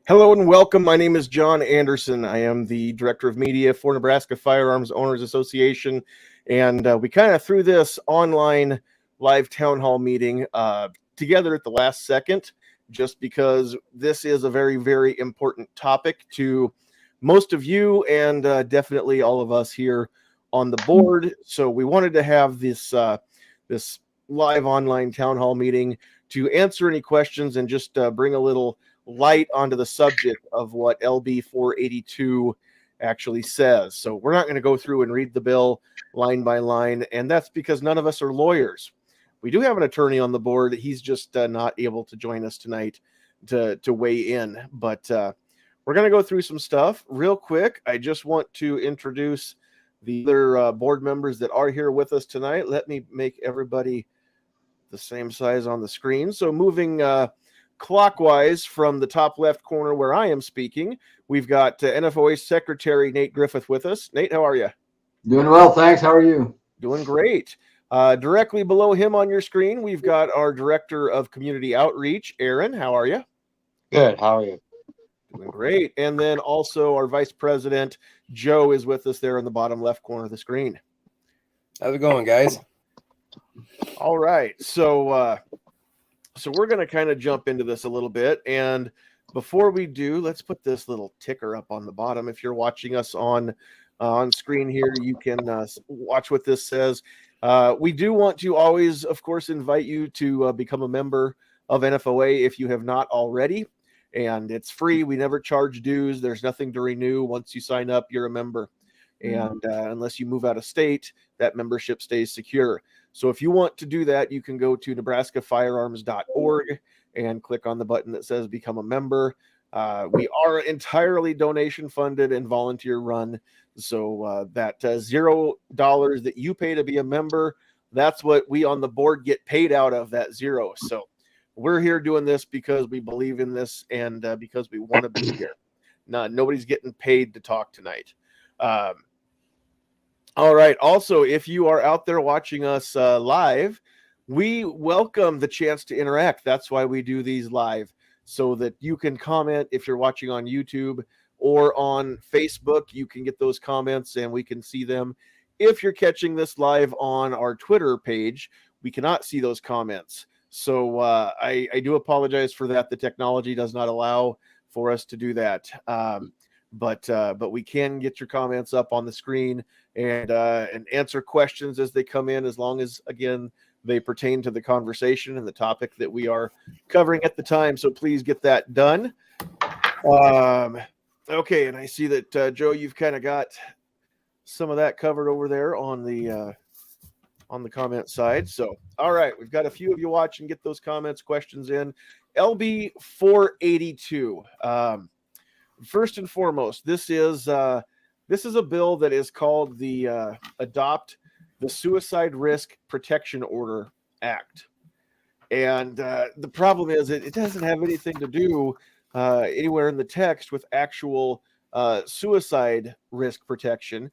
Hello and welcome. My name is John Anderson. I am the Director of Media for Nebraska Firearms Owners Association, and we kind of threw this online live town hall meeting together at the last second, just because this is a very, very important topic to most of you and definitely all of us here on the board. So we wanted to have this this live online town hall meeting to answer any questions and just bring a little light onto the subject of what LB482 actually says. So we're not going to go through and read the bill line by line, and that's because none of us are lawyers. We do have an attorney on the board. He's just not able to join us tonight to weigh in, but we're going to go through some stuff real quick. I just want to introduce the other board members that are here with us tonight. Let me make everybody the same size on the screen. So moving clockwise from the top left corner where I am speaking, we've got NFOA Secretary Nate Griffith with us. Nate, how are you? Doing well, thanks. How are you? Doing great. Directly below him on your screen, we've got our Director of Community Outreach, Aaron. How are you? Good. How are you? Doing great. And then also our Vice President, Joe, is with us there in the bottom left corner of the screen. How's it going, guys? All right. So we're going to kind of jump into this a little bit. And before we do, let's put this little ticker up on the bottom. If you're watching us on screen here, you can watch what this says. We do want to always, of course, invite you to become a member of NFOA if you have not already. And it's free. We never charge dues. There's nothing to renew. Once you sign up, you're a member. And unless you move out of state, that membership stays secure. So if you want to do that, you can go to nebraskafirearms.org and click on the button that says become a member. We are entirely donation funded and volunteer run. So that $0 that you pay to be a member, that's what we on the board get paid out of, that zero. So we're here doing this because we believe in this and because we want to be here. Nobody's getting paid to talk tonight. All right. Also, if you are out there watching us live, we welcome the chance to interact. That's why we do these live, so that you can comment if you're watching on YouTube or on Facebook. You can get those comments and we can see them. If you're catching this live on our Twitter page, we cannot see those comments. So I do apologize for that. The technology does not allow for us to do that. But we can get your comments up on the screen and answer questions as they come in, as long as, again, they pertain to the conversation and the topic that we are covering at the time. So please get that done. Okay, and I see that Joe, you've kind of got some of that covered over there on the comment side. So all right, we've got a few of you watching. Get those comments, questions in. LB482. First and foremost, this is a bill that is called the Adopt the Suicide Risk Protection Order Act. And the problem is it doesn't have anything to do anywhere in the text with actual suicide risk protection.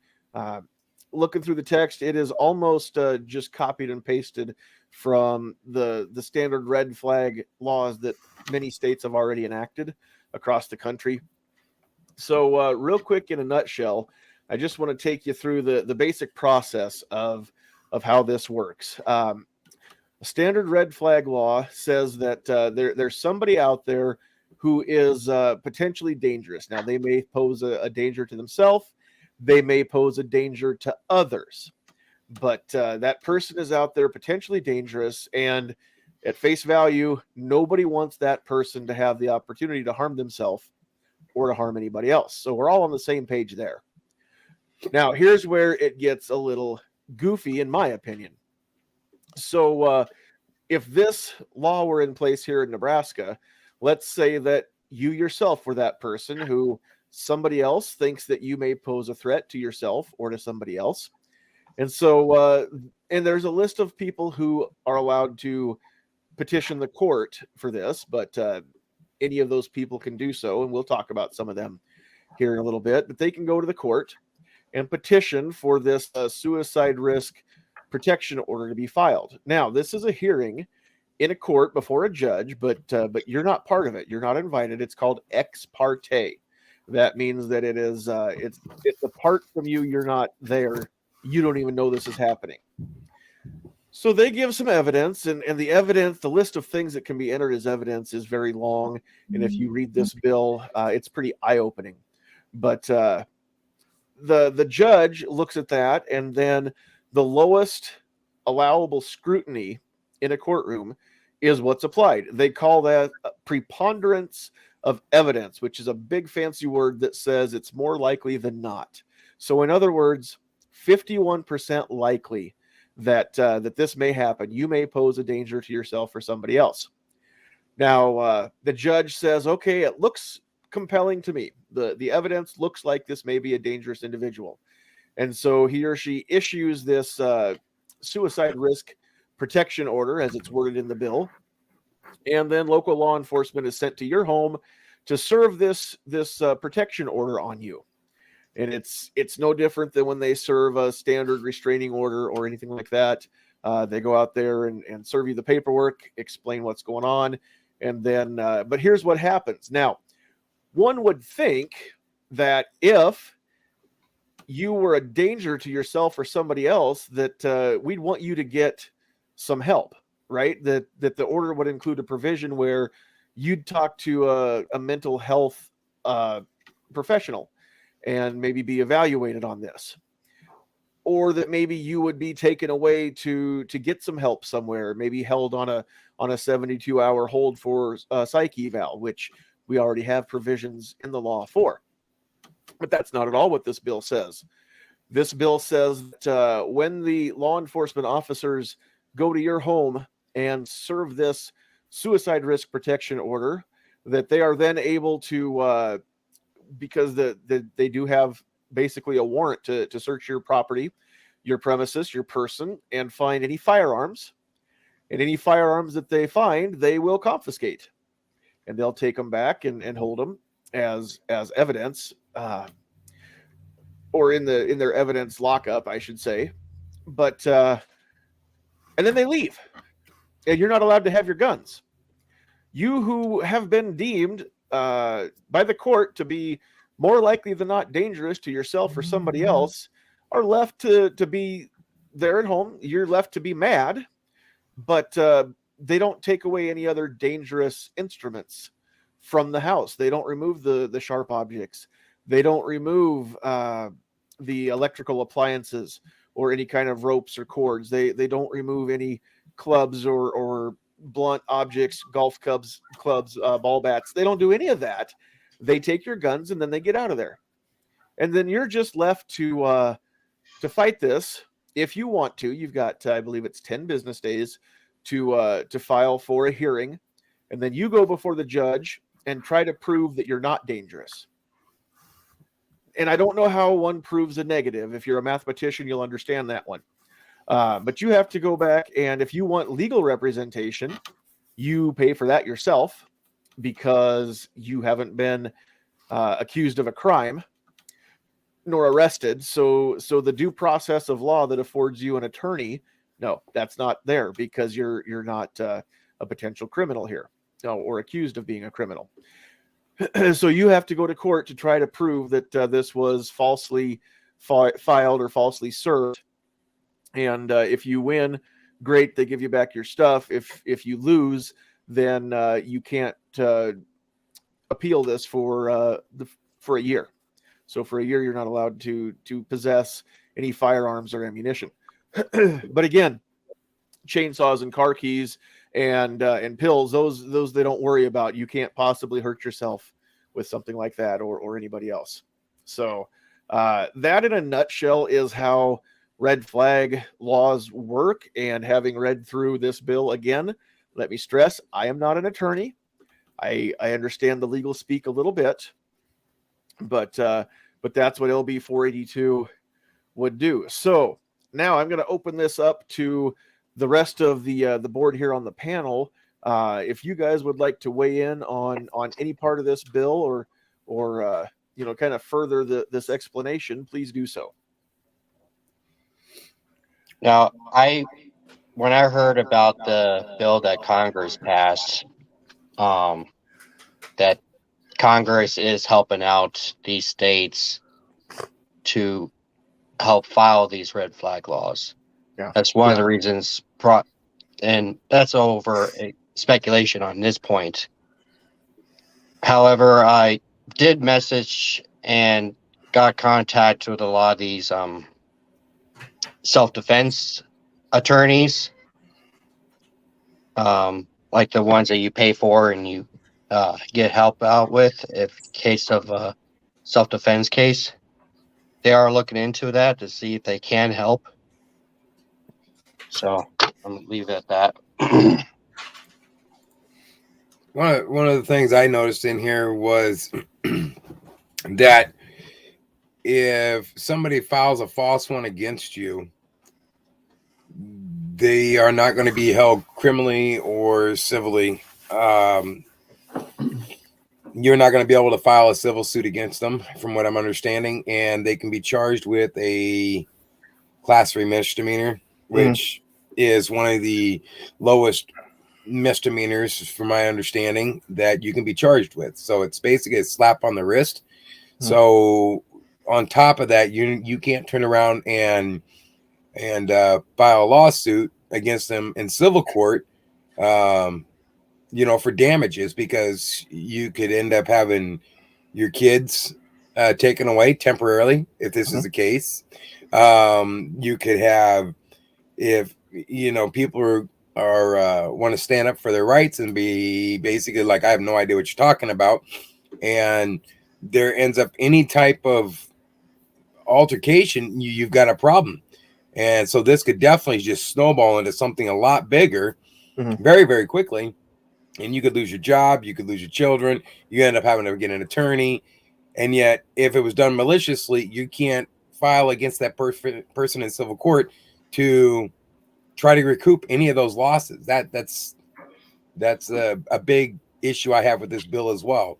Looking through the text, it is almost just copied and pasted from the standard red flag laws that many states have already enacted across the country. So real quick, in a nutshell, I just want to take you through the basic process of how this works. A standard red flag law says that there's somebody out there who is potentially dangerous. Now, they may pose a danger to themselves. They may pose a danger to others. But that person is out there potentially dangerous, and at face value, nobody wants that person to have the opportunity to harm themselves or to harm anybody else. So we're all on the same page there. Now, here's where it gets a little goofy, in my opinion. So if this law were in place here in Nebraska, let's say that you yourself were that person who somebody else thinks that you may pose a threat to yourself or to somebody else. And so, and there's a list of people who are allowed to petition the court for this, but any of those people can do so, and we'll talk about some of them here in a little bit. But they can go to the court and petition for this suicide risk protection order to be filed. Now, this is a hearing in a court before a judge, but you're not part of it. You're not invited. It's called ex parte. That means that it is it's apart from you. You're not there. You don't even know this is happening. So they give some evidence, and the evidence, the list of things that can be entered as evidence is very long. And if you read this bill, it's pretty eye-opening. But the judge looks at that, and then the lowest allowable scrutiny in a courtroom is what's applied. They call that preponderance of evidence, which is a big fancy word that says it's more likely than not. So in other words, 51% likely that this may happen. You may pose a danger to yourself or somebody else. Now, the judge says, okay, it looks compelling to me. The evidence looks like this may be a dangerous individual. And so he or she issues this suicide risk protection order, as it's worded in the bill. And then local law enforcement is sent to your home to serve this protection order on you. And it's no different than when they serve a standard restraining order or anything like that. They go out there and serve you the paperwork, explain what's going on. And then, but here's what happens. Now, one would think that if you were a danger to yourself or somebody else, that we'd want you to get some help, right? That the order would include a provision where you'd talk to a mental health professional and maybe be evaluated on this, or that maybe you would be taken away to get some help somewhere, maybe held on a 72-hour hold for psych eval, which we already have provisions in the law for. But that's not at all what this bill says. This bill says that when the law enforcement officers go to your home and serve this suicide risk protection order, that they are then able to, because they do have basically a warrant to search your property, your premises, your person, and find any firearms. And any firearms that they find, they will confiscate. And they'll take them back and hold them as evidence, or in their evidence lockup, I should say. But and then they leave, and you're not allowed to have your guns. You who have been deemed by the court to be more likely than not dangerous to yourself or somebody else are left to be there at home. You're left to be mad, but they don't take away any other dangerous instruments from the house. They don't remove the sharp objects. They don't remove the electrical appliances or any kind of ropes or cords. They don't remove any clubs or blunt objects, golf clubs, ball bats. They don't do any of that. They take your guns and then they get out of there. And then you're just left to fight this. If you want to, you've got, I believe it's 10 business days to file for a hearing. And then you go before the judge and try to prove that you're not dangerous. And I don't know how one proves a negative. If you're a mathematician, you'll understand that one. But you have to go back, and if you want legal representation, you pay for that yourself because you haven't been accused of a crime nor arrested. So the due process of law that affords you an attorney, no, that's not there because you're not a potential criminal here, or accused of being a criminal. So you have to go to court to try to prove that this was falsely filed or falsely served. And if you win, great, they give you back your stuff. If you lose, then you can't appeal this for a year. So for a year, you're not allowed to possess any firearms or ammunition. But again, chainsaws and car keys and pills, those they don't worry about. You can't possibly hurt yourself with something like that or anybody else. So that in a nutshell is how red flag laws work. And having read through this bill again, let me stress, I am not an attorney. I understand the legal speak a little bit, but that's what LB482 would do. So now I'm going to open this up to the rest of the board here on the panel. If you guys would like to weigh in on any part of this bill or kind of further this explanation, please do so. Now, I when I heard about the bill that Congress passed, that Congress is helping out these states to help file these red flag laws. Yeah. That's one of the reasons, and that's over speculation on this point. However, I did message and got contact with a lot of these self-defense attorneys, like the ones that you pay for and you get help out with if case of a self-defense case. They are looking into that to see if they can help. So I'm gonna leave it at that. One of the things I noticed in here was that if somebody files a false one against you, they are not going to be held criminally or civilly. You're not going to be able to file a civil suit against them, from what I'm understanding, and they can be charged with a class 3 misdemeanor, which is one of the lowest misdemeanors, from my understanding, that you can be charged with. So it's basically a slap on the wrist. So on top of that, you can't turn around and file a lawsuit against them in civil court, for damages, because you could end up having your kids taken away temporarily if this is the case. You could have, if people are want to stand up for their rights and be basically like, I have no idea what you're talking about, and there ends up any type of altercation, you've got a problem. And so this could definitely just snowball into something a lot bigger very, very quickly. And you could lose your job, you could lose your children, you end up having to get an attorney. And yet, if it was done maliciously, you can't file against that person in civil court to try to recoup any of those losses. That's a big issue I have with this bill as well.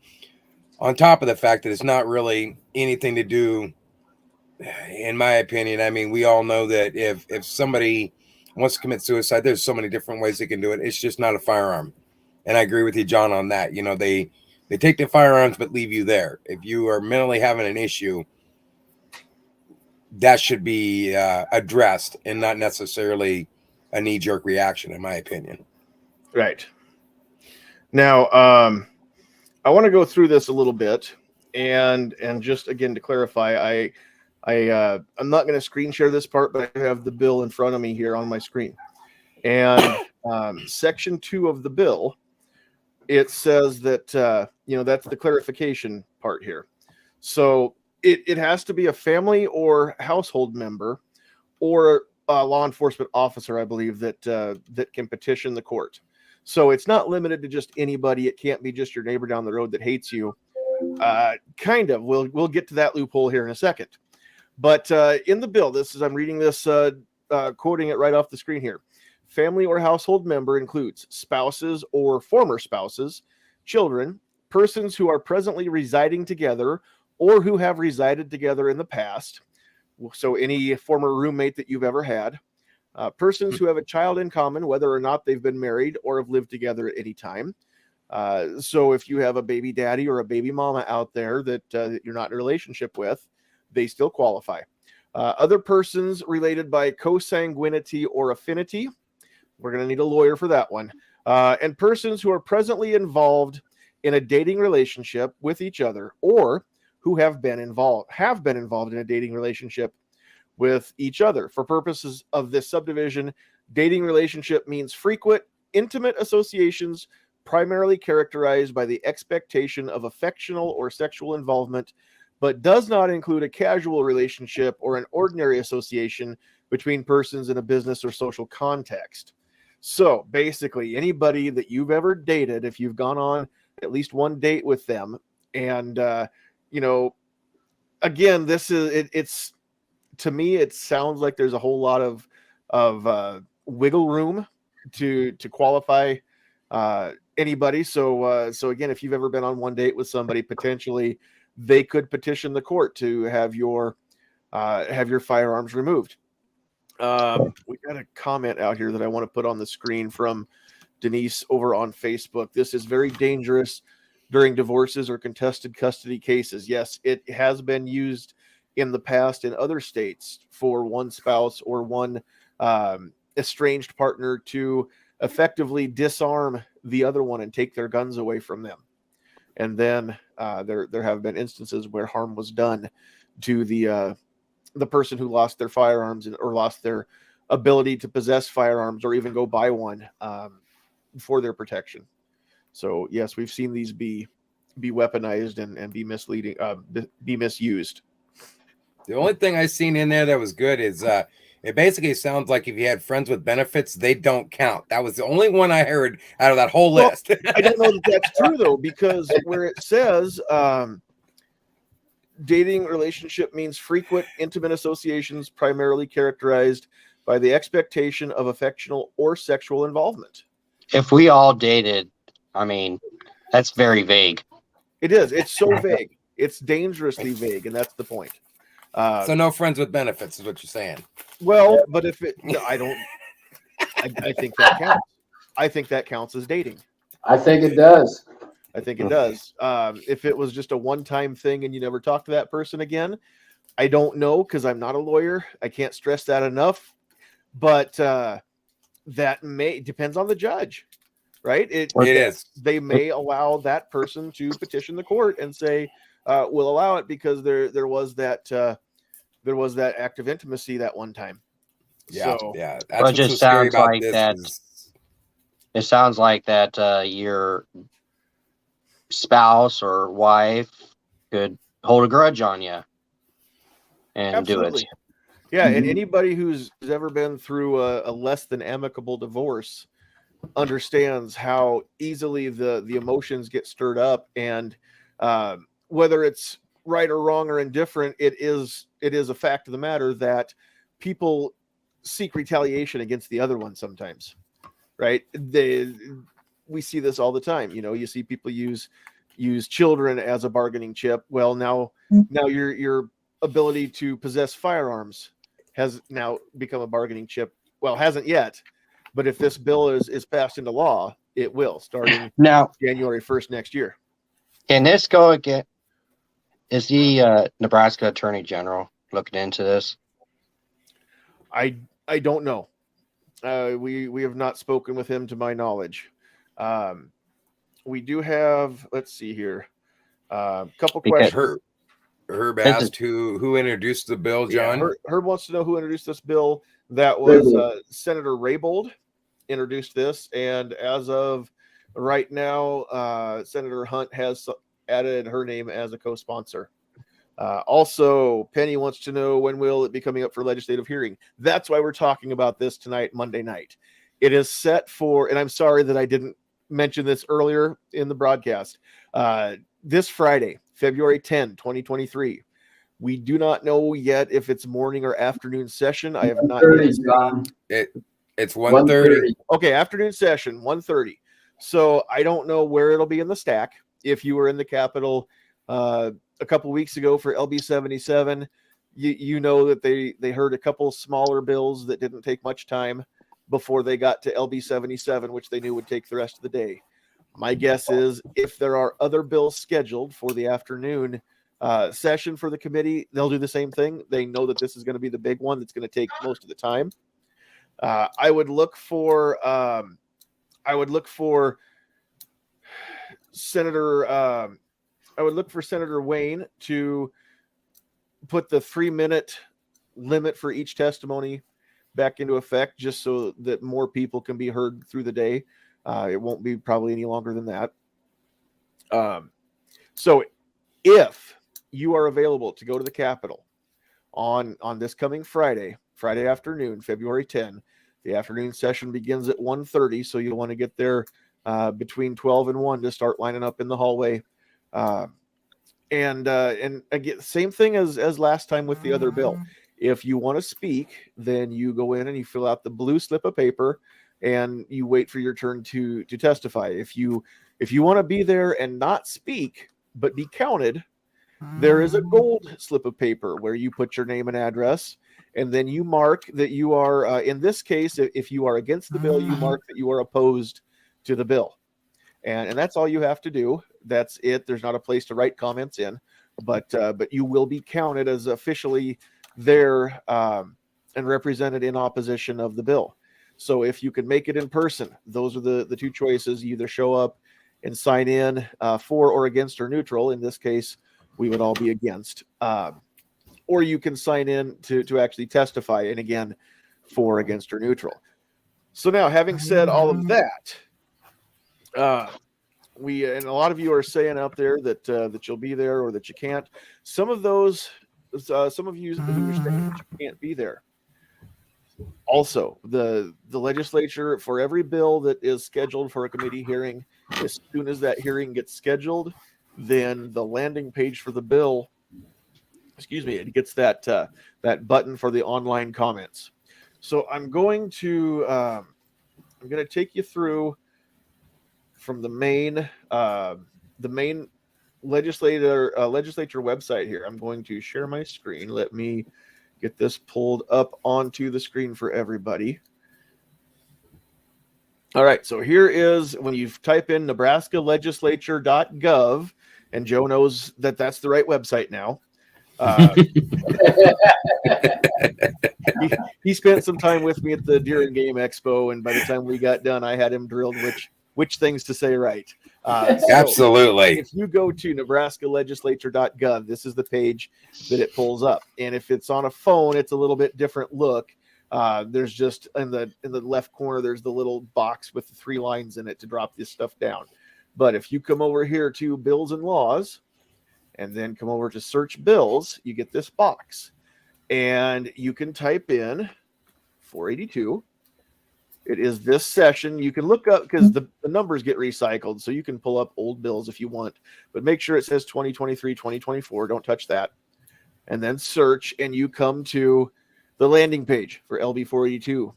On top of the fact that it's not really anything to do, in my opinion, I mean, we all know that if somebody wants to commit suicide, there's so many different ways they can do it. It's just not a firearm. And I agree with you, John, on that. They take the firearms but leave you there. If you are mentally having an issue, that should be addressed and not necessarily a knee-jerk reaction, in my opinion. Right. Now, I want to go through this a little bit, and just again to clarify, I'm not going to screen share this part, but I have the bill in front of me here on my screen. And Section 2 of the bill, it says that that's the clarification part here. So it has to be a family or household member or a law enforcement officer, I believe, that can petition the court. So it's not limited to just anybody. It can't be just your neighbor down the road that hates you. Kind of. We'll get to that loophole here in a second. But in the bill, I'm reading this, quoting it right off the screen here. Family or household member includes spouses or former spouses, children, persons who are presently residing together or who have resided together in the past. So any former roommate that you've ever had. Persons who have a child in common, whether or not they've been married or have lived together at any time. So if you have a baby daddy or a baby mama out there that you're not in a relationship with, they still qualify. Other persons related by consanguinity or affinity. We're going to need a lawyer for that one. And persons who are presently involved in a dating relationship with each other, or who have been involved in a dating relationship with each other. For purposes of this subdivision, dating relationship means frequent, intimate associations, primarily characterized by the expectation of affectional or sexual involvement, but does not include a casual relationship or an ordinary association between persons in a business or social context. So basically, anybody that you've ever dated, if you've gone on at least one date with them, and again, this is it's to me, it sounds like there's a whole lot of wiggle room to qualify anybody. So again, if you've ever been on one date with somebody, potentially they could petition the court to have your firearms removed. We got a comment out here that I want to put on the screen from Denise over on Facebook. This is very dangerous during divorces or contested custody cases. Yes, it has been used in the past in other states for one spouse or one estranged partner to effectively disarm the other one and take their guns away from them. And then there have been instances where harm was done to the person who lost their firearms or lost their ability to possess firearms or even go buy one for their protection. So yes, we've seen these be weaponized and be misleading, be misused. The only thing I seen in there that was good is it basically sounds like if you had friends with benefits, they don't count. That was the only one I heard out of that whole list. I don't know that that's true though, because where it says dating relationship means frequent intimate associations primarily characterized by the expectation of affectional or sexual involvement. If we all dated, I mean, that's very vague. It is. It's so vague. It's dangerously vague, and that's the point. So no friends with benefits is what you're saying. Well, but if it, no, I don't. I think that counts. I think that counts as dating. I think it does. I think it does. If it was just a one-time thing and you never talk to that person again, I don't know because I'm not a lawyer. I can't stress that enough. But that depends on the judge, right? It is. They may allow that person to petition the court and say, "We'll allow it because there was that act of intimacy that one time." Yeah, So, yeah. Well, it just sounds like that. It sounds like that your spouse or wife could hold a grudge on you and absolutely. do it. Yeah, and anybody who's ever been through a less than amicable divorce understands how easily the emotions get stirred up, and whether it's right or wrong or indifferent, it is a fact of the matter that people seek retaliation against the other one sometimes, right? We see this all the time. You know, you see people use children as a bargaining chip. Well, now your ability to possess firearms has now become a bargaining chip. Well, hasn't yet, but if this bill is passed into law, it will starting Now, January 1st next year. Can this go again? Is the Nebraska Attorney General looking into this? I don't know. We have not spoken with him to my knowledge. We do have, let's see here, a couple questions. Herb asked who introduced the bill, John. Yeah, Herb wants to know who introduced this bill. That was Senator Raybould introduced this, and as of right now, Senator Hunt has added her name as a co-sponsor. Also, Penny wants to know when will it be coming up for legislative hearing. That's why we're talking about this tonight, Monday night. It is set for, and I'm sorry that I didn't mention this earlier in the broadcast, this Friday, February 10, 2023. We do not know yet if it's morning or afternoon session. I have not yet seen. It's 1:30. Okay, afternoon session, 1:30. So I don't know where it'll be in the stack. If you were in the Capitol a couple weeks ago for LB482, you know that they heard a couple smaller bills that didn't take much time before they got to LB482, which they knew would take the rest of the day. My guess is if there are other bills scheduled for the afternoon session for the committee, they'll do the same thing. They know that this is going to be the big one that's going to take most of the time. I would look for Senator Wayne to put the 3-minute limit for each testimony back into effect, just so that more people can be heard through the day. It won't be probably any longer than that. So if you are available to go to the Capitol on this coming Friday afternoon, February 10, the afternoon session begins at 1:30. So you'll want to get there between 12 and 1 to start lining up in the hallway. And again, same thing as last time with the other bill. If you want to speak, then you go in and you fill out the blue slip of paper and you wait for your turn to testify. If you want to be there and not speak, but be counted, there is a gold slip of paper where you put your name and address, and then you mark that you are, in this case, if you are against the bill, you mark that you are opposed to the bill. And that's all you have to do. That's it. There's not a place to write comments in, but you will be counted as officially there and represented in opposition of the bill. So if you can make it in person, those are the two choices. You either show up and sign in for or against or neutral. In this case, we would all be against. Or you can sign in to actually testify, and again, for, against, or neutral. So now, having said all of that, we and a lot of you are saying out there that that you'll be there or that you can't. Some of those, some of you who are saying that you can't be there. Also, the legislature, for every bill that is scheduled for a committee hearing, as soon as that hearing gets scheduled, then the landing page for the bill, it gets that that button for the online comments. So I'm going to take you through from the main legislature website here. I'm going to share my screen. Let me get this pulled up onto the screen for everybody. All right, so here is when you type in nebraskalegislature.gov, and Joe knows that that's the right website now. He spent some time with me at the Deer and Game Expo, and by the time we got done, I had him drilled which things to say right. Absolutely. If you go to nebraskalegislature.gov, this is the page that it pulls up. And if it's on a phone, it's a little bit different look. There's just in the left corner, there's the little box with the 3 lines in it to drop this stuff down. But if you come over here to bills and laws, and then come over to search bills, you get this box. And you can type in 482. It is this session. You can look up because the numbers get recycled, so you can pull up old bills if you want, but make sure it says 2023, 2024. Don't touch that. And then search, and you come to the landing page for LB482,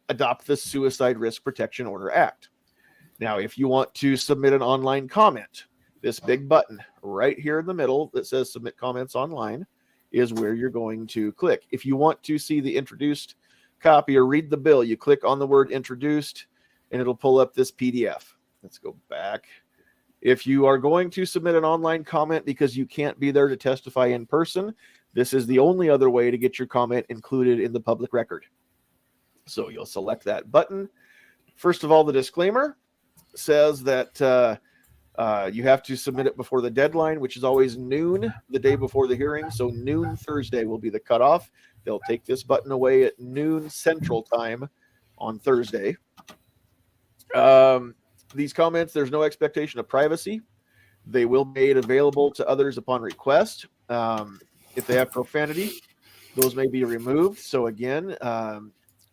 Adopt the Suicide Risk Protection Order Act. Now, if you want to submit an online comment, this big button right here in the middle that says Submit Comments Online is where you're going to click. If you want to see the introduced copy or read the bill, you click on the word introduced and it'll pull up this PDF. Let's go back. If you are going to submit an online comment because you can't be there to testify in person, this is the only other way to get your comment included in the public record. So you'll select that button. First of all, the disclaimer says that you have to submit it before the deadline, which is always noon the day before the hearing. So noon Thursday will be the cutoff. They'll take this button away at noon Central Time on Thursday. These comments, there's no expectation of privacy. They will be made available to others upon request. If they have profanity, those may be removed. So again,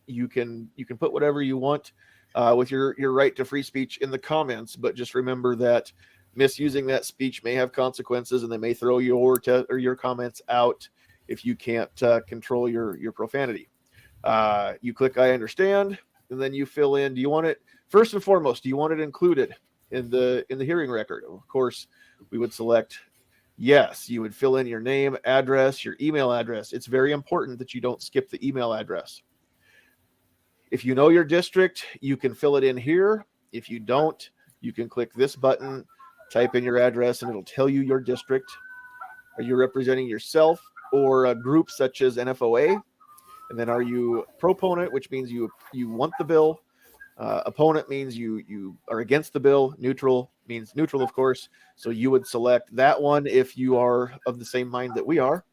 you can put whatever you want with your right to free speech in the comments, but just remember that misusing that speech may have consequences, and they may throw your comments out if you can't control your profanity. You click I understand, and then you fill in, do you want it, first and foremost, do you want it included in the hearing record? Of course, we would select yes. You would fill in your name, address, your email address. It's very important that you don't skip the email address. If you know your district, you can fill it in here. If you don't, you can click this button, type in your address, and it'll tell you your district. Are you representing yourself or a group such as NFOA? And then are you proponent, which means you want the bill. Opponent means you are against the bill. Neutral means neutral, of course. So you would select that one if you are of the same mind that we are.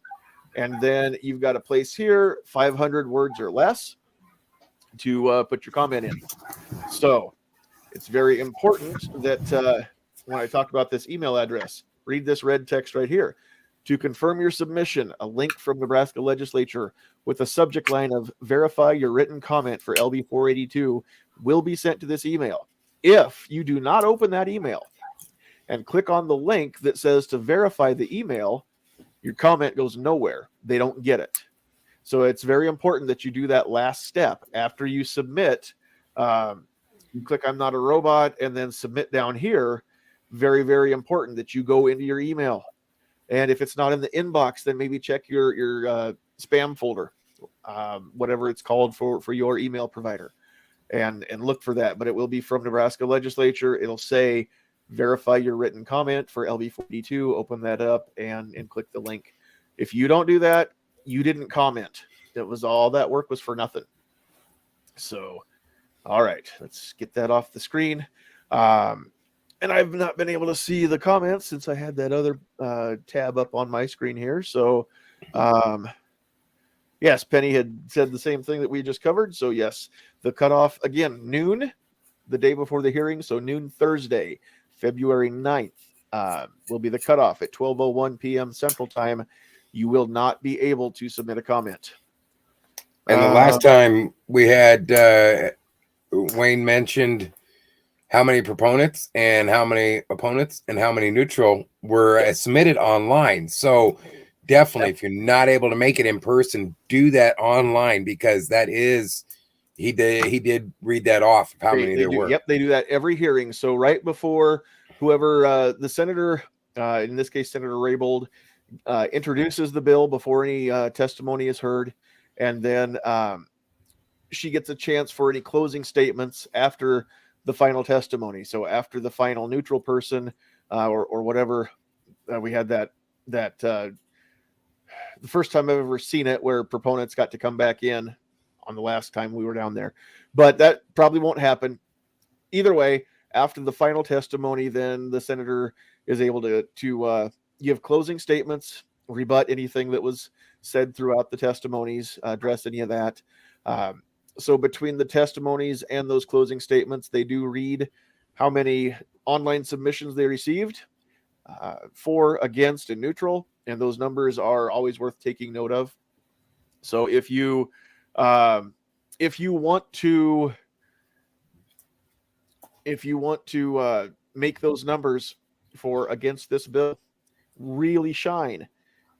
And then you've got a place here, 500 words or less, to put your comment in. So it's very important that when I talk about this email address, read this red text right here. To confirm your submission, a link from Nebraska Legislature with a subject line of verify your written comment for LB 482 will be sent to this email. If you do not open that email and click on the link that says to verify the email, your comment goes nowhere. They don't get it. So it's very important that you do that last step after you submit. You click I'm not a robot and then submit down here. Very, very important that you go into your email. And if it's not in the inbox, then maybe check your spam folder. whatever it's called for your email provider, and look for that. But it will be from Nebraska legislature. It'll say verify your written comment for LB482. Open that up and click the link. If you don't do that, you didn't comment. It was all that work was for nothing. So, all right, let's get that off the screen. And I've not been able to see the comments since I had that other tab up on my screen here. So, yes, Penny had said the same thing that we just covered. So, yes, the cutoff, again, noon, the day before the hearing. So, noon Thursday, February 9th, will be the cutoff at 12:01 p.m. Central Time. You will not be able to submit a comment. And the last time we had Wayne mentioned how many proponents and how many opponents and how many neutral were submitted online. So definitely, if you're not able to make it in person, do that online, because that is, he did read that off of how many there were. Yep, they do that every hearing. So right before whoever the senator, in this case Senator Raybould, introduces the bill before any testimony is heard, and then she gets a chance for any closing statements after the final testimony. So after the final neutral person or whatever, we had that the first time I've ever seen it where proponents got to come back in on the last time we were down there, but that probably won't happen. Either way, after the final testimony, then the senator is able to give closing statements, rebut anything that was said throughout the testimonies, address any of that. So between the testimonies and those closing statements, they do read how many online submissions they received, for, against, and neutral, and those numbers are always worth taking note of. So if you want to make those numbers for against this bill really shine,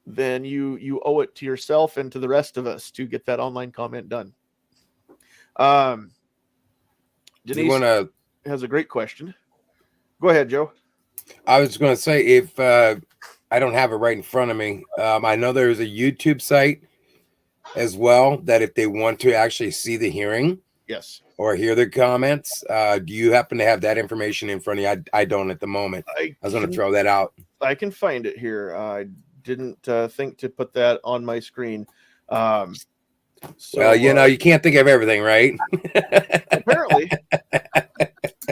then you owe it to yourself and to the rest of us to get that online comment done. Denise has a great question. Go ahead, Joe. I was going to say, if I don't have it right in front of me, I know there's a YouTube site as well that if they want to actually see the hearing, yes, or hear the comments, do you happen to have that information in front of you? I don't at the moment. I was going to throw that out. I can find it here. I didn't think to put that on my screen. So, well, you can't think of everything, right? Apparently.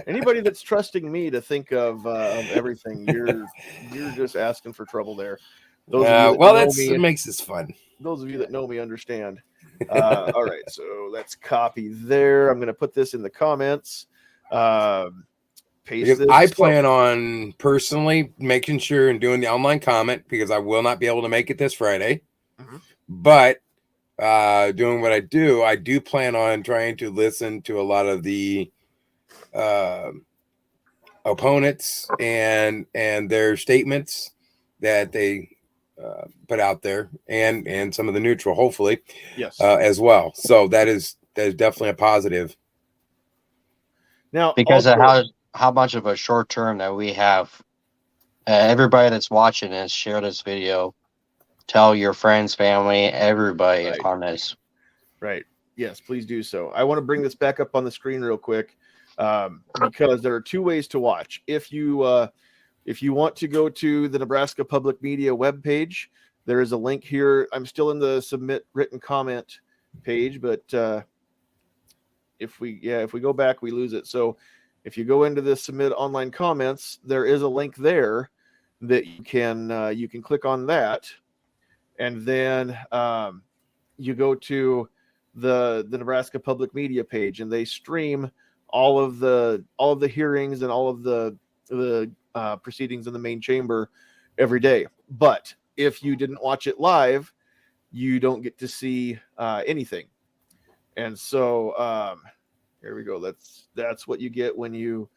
Anybody that's trusting me to think of everything, you're just asking for trouble there. That makes this fun. Those of you that know me understand. All right, so let's copy there. I'm going to put this in the comments. Paste this. I plan on personally making sure and doing the online comment, because I will not be able to make it this Friday. Mm-hmm. But doing what I do plan on trying to listen to a lot of the opponents and their statements that they put out there, and some of the neutral, hopefully, yes, as well. So that is definitely a positive. Now, because of how much of a short term that we have, everybody that's watching this, share this video, tell your friends, family, everybody on this. Right. Yes, please do so. I want to bring this back up on the screen real quick, because there are two ways to watch. If you want to go to the Nebraska Public Media webpage, there is a link here. I'm still in the submit written comment page, but if we go back, we lose it. So if you go into the submit online comments, there is a link there that you can click on that, and then you go to the Nebraska Public Media page, and they stream all of the hearings and all of the proceedings in the main chamber every day. But if you didn't watch it live, you don't get to see anything. And so here we go. That's what you get when you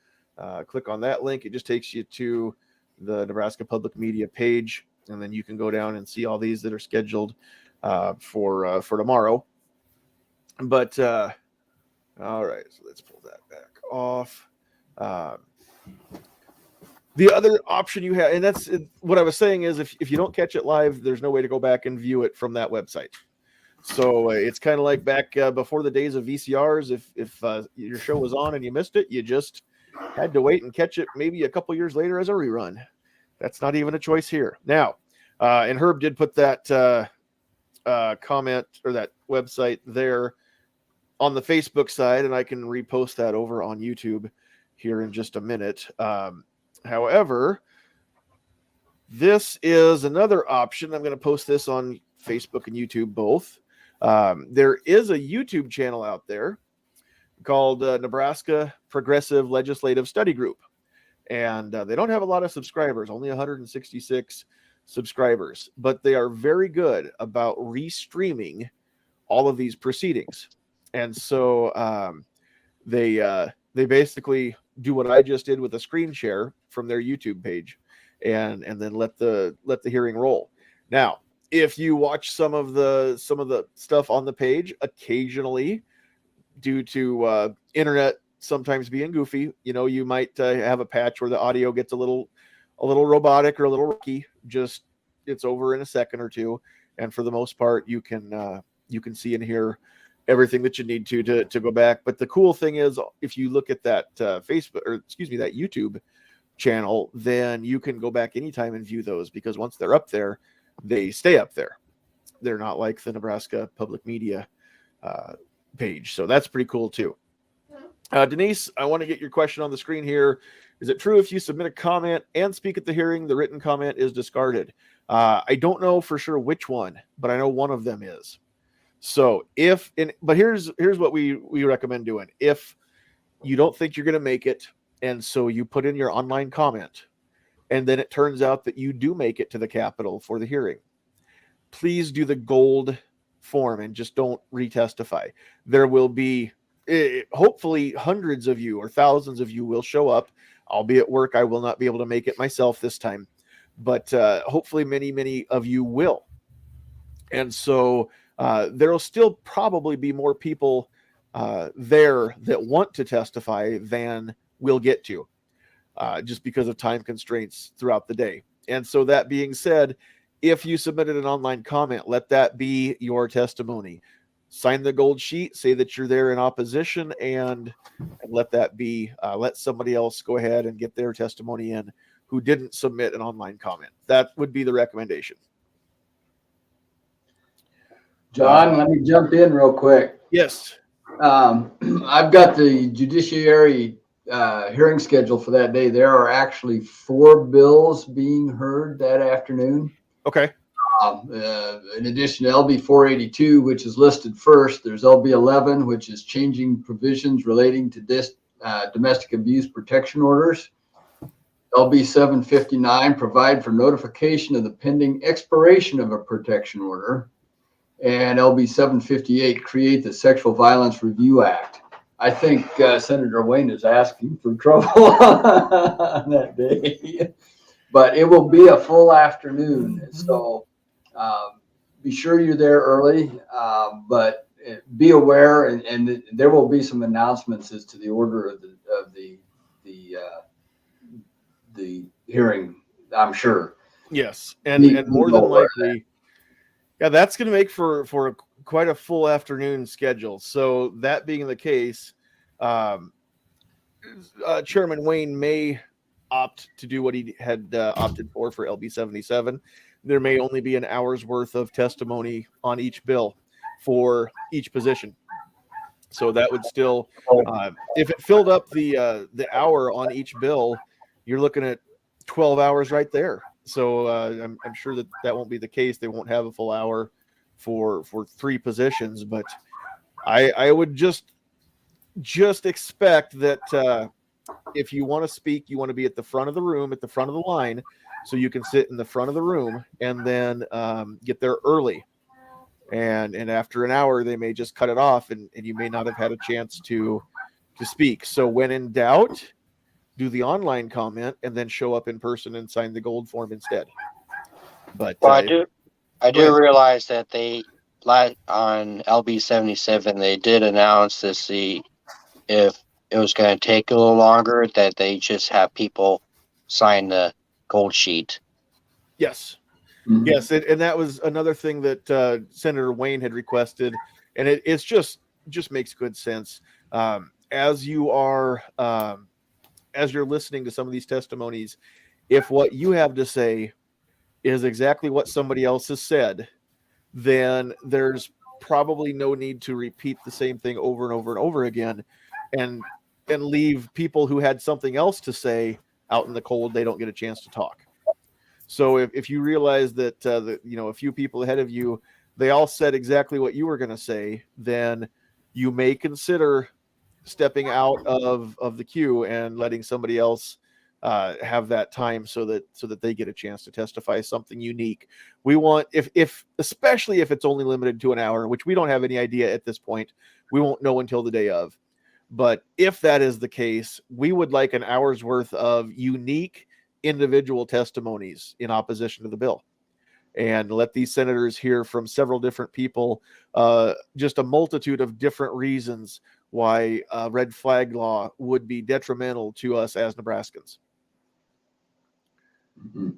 click on that link. It just takes you to the Nebraska Public Media page, and then you can go down and see all these that are scheduled for tomorrow. But all right, so let's pull that back off. The other option you have, and that's what I was saying, is if you don't catch it live, there's no way to go back and view it from that website. So it's kind of like back before the days of VCRs. If your show was on and you missed it, you just had to wait and catch it maybe a couple years later as a rerun. That's not even a choice here. Now, and Herb did put that comment or that website there on the Facebook side, and I can repost that over on YouTube here in just a minute. However, this is another option. I'm going to post this on Facebook and YouTube both. There is a YouTube channel out there called Nebraska Progressive Legislative Study Group. And they don't have a lot of subscribers, only 166 subscribers, but they are very good about restreaming all of these proceedings. And so they basically do what I just did with a screen share from their YouTube page, and then let the hearing roll. Now, if you watch some of the stuff on the page, occasionally, due to internet sometimes being goofy, you might have a patch where the audio gets a little robotic or a little rocky. Just it's over in a second or two, and for the most part, you can see and hear everything that you need to go back. But the cool thing is, if you look at that that YouTube channel, then you can go back anytime and view those, because once they're up there, they stay up there. They're not like the Nebraska Public Media page. So that's pretty cool too. Denise, I want to get your question on the screen here. Is it true if you submit a comment and speak at the hearing, the written comment is discarded? I don't know for sure which one, but I know one of them is. So but here's what we recommend doing. If you don't think you're going to make it, and so you put in your online comment, and then it turns out that you do make it to the Capitol for the hearing, please do the gold form and just don't retestify. There will be hopefully hundreds of you or thousands of you will show up. I'll be at work. I will not be able to make it myself this time, but hopefully many of you will. And so there will still probably be more people there that want to testify than we'll get to, just because of time constraints throughout the day. And so that being said, if you submitted an online comment, let that be your testimony. Sign the gold sheet, say that you're there in opposition, and let that be, let somebody else go ahead and get their testimony in who didn't submit an online comment. That would be the recommendation. John, let me jump in real quick. Yes. I've got the judiciary hearing schedule for that day. There are actually 4 bills being heard that afternoon. Okay. In addition to LB482, which is listed first, there's LB11, which is changing provisions relating to domestic abuse protection orders. LB759, provide for notification of the pending expiration of a protection order. And LB758, create the Sexual Violence Review Act. I think Senator Wayne is asking for trouble on that day, but it will be a full afternoon. So be sure you're there early, but be aware, and there will be some announcements as to the order of the hearing, I'm sure. Yes, and more than likely, yeah, that's going to make for quite a full afternoon schedule. So that being the case, Chairman Wayne may opt to do what he had opted for LB77. There may only be an hour's worth of testimony on each bill for each position. So that would still, if it filled up the hour on each bill, you're looking at 12 hours right there. So I'm sure that won't be the case. They won't have a full hour for 3 positions, but I would just expect that if you want to speak, you want to be at the front of the room, at the front of the line, so you can sit in the front of the room and then get there early. And after an hour, they may just cut it off, and you may not have had a chance to speak. So when in doubt, do the online comment and then show up in person and sign the gold form instead. But I do realize that they, on LB77, they did announce to see if it was going to take a little longer, that they just have people sign the gold sheet. Yes. Mhm. Yes, and that was another thing that Senator Wayne had requested, and it's just makes good sense. As you are as you're listening to some of these testimonies, if what you have to say is exactly what somebody else has said, then there's probably no need to repeat the same thing over and over and over again, and leave people who had something else to say out in the cold. They don't get a chance to talk. So if you realize that a few people ahead of you, they all said exactly what you were going to say, then you may consider stepping out of the queue and letting somebody else have that time, so that they get a chance to testify something unique. We want, if especially if it's only limited to an hour, which we don't have any idea at this point. We won't know until the day of. But if that is the case, we would like an hour's worth of unique individual testimonies in opposition to the bill, and let these senators hear from several different people, just a multitude of different reasons why red flag law would be detrimental to us as Nebraskans. Mhm.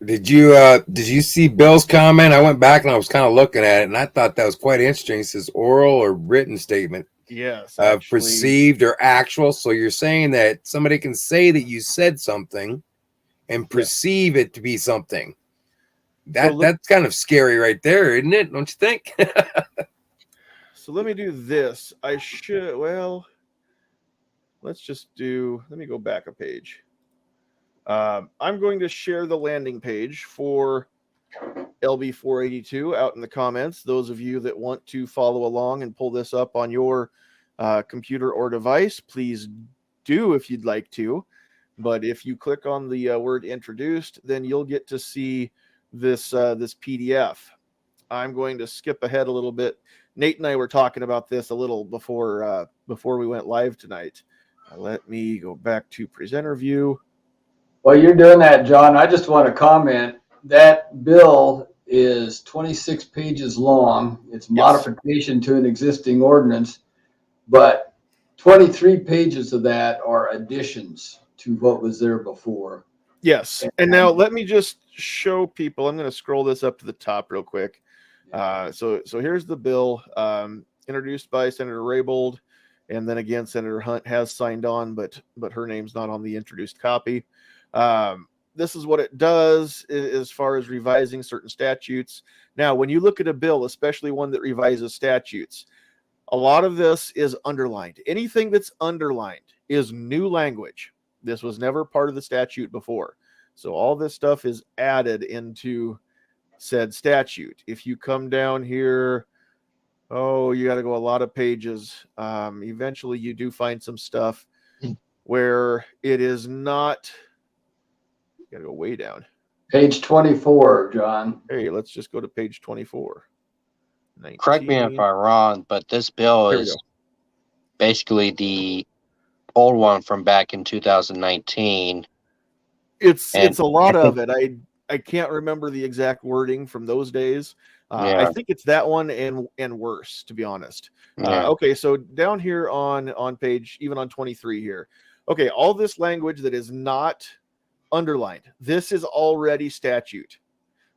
Did you see Bill's comment? I went back and I was kind of looking at it, and I thought that was quite interesting. It says oral or written statement Yes, of actually, perceived or actual. So you're saying that somebody can say that you said something and perceive it to be something. That's kind of scary right there, isn't it? Don't you think? So let me do this. Let me go back a page. I'm going to share the landing page for LB482 out in the comments. Those of you that want to follow along and pull this up on your computer or device, please do if you'd like to. But if you click on the word introduced, then you'll get to see this PDF. I'm going to skip ahead a little bit. Nate and I were talking about this a little before we went live tonight. Let me go back to presenter view. While you're doing that, John, I just want to comment that bill is 26 pages long. It's modification to an existing ordinance, but 23 pages of that are additions to what was there before. Yes. And now let me just show people. I'm going to scroll this up to the top real quick. So here's the bill, introduced by Senator Raybould, and then again Senator Hunt has signed on, but her name's not on the introduced copy. This is what it does as far as revising certain statutes. Now, when you look at a bill, especially one that revises statutes, a lot of this is underlined. Anything that's underlined is new language. This was never part of the statute before. So all this stuff is added into said statute. If you come down here, you got to go a lot of pages. Eventually you do find some stuff where it is not. You got to go way down. Page 24, John. Hey, let's just go to page 24. 19. Correct me if I'm wrong, but this bill is basically the old one from back in 2019. It's a lot of it. I can't remember the exact wording from those days. I think it's that one and worse, to be honest. Okay, so down here on page, even on 23 here. Okay, all this language that is not underlined, this is already statute.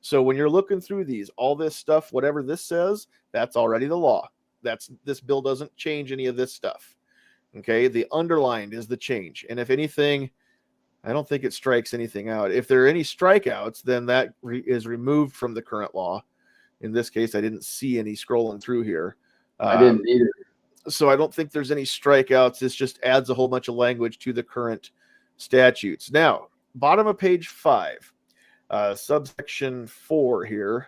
So when you're looking through these, all this stuff, whatever this says, that's already the law. This bill doesn't change any of this stuff. Okay, the underlined is the change. And if anything, I don't think it strikes anything out. If there are any strikeouts, then that is removed from the current law. In this case, I didn't see any scrolling through here. I didn't either. So I don't think there's any strikeouts. This just adds a whole bunch of language to the current statutes. Now, bottom of page 5, subsection 4 here.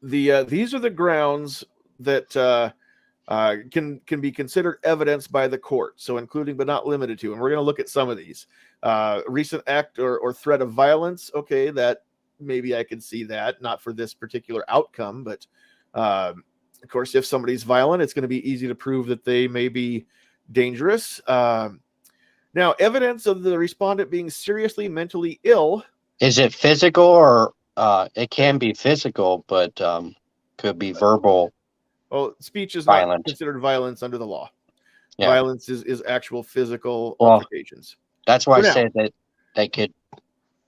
These are the grounds that can be considered evidence by the court. So including but not limited to, and we're going to look at some of these. Recent act or threat of violence. Okay, that maybe I can see that, not for this particular outcome, but of course, if somebody's violent, it's going to be easy to prove that they may be dangerous. Now, evidence of the respondent being seriously mentally ill. Is it physical or it can be physical, but could be verbal? Well, speech is violent. Not considered violence under the law. Yeah. Violence is actual physical altercations. That's why I said that